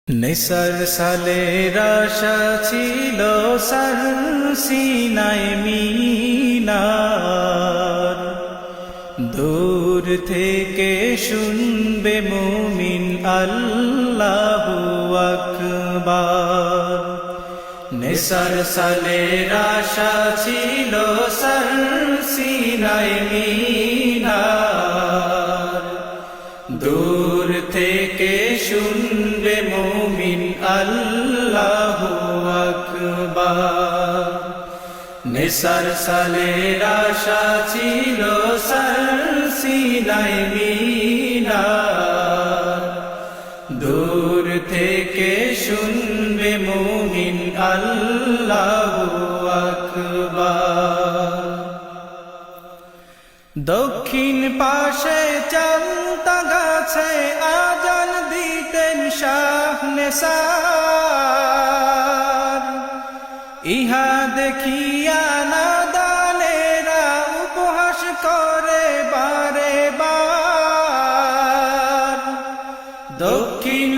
নেসার সালের আশা ছিল সার সিনায় মিনার, দূর থেকে শুনবে মুমিন আল্লাহু আকবার। নেসার সালের আশা ছিল সার সিনায় মিনার, দূর থেকে শুনবে মুমিন আল্লাহু আকবার। নেসার সালের আশা ছিল সার সিনায় মিনার, দূর থেকে শুনবে মুমিন আল্লাহু আকবার। দক্ষিণ পাশে চালতা গাছে আজান দিতেন শাহ নেসার, ইহা দেখিয়া নাদানেরা উপহাস করে বারে বার। দক্ষিণ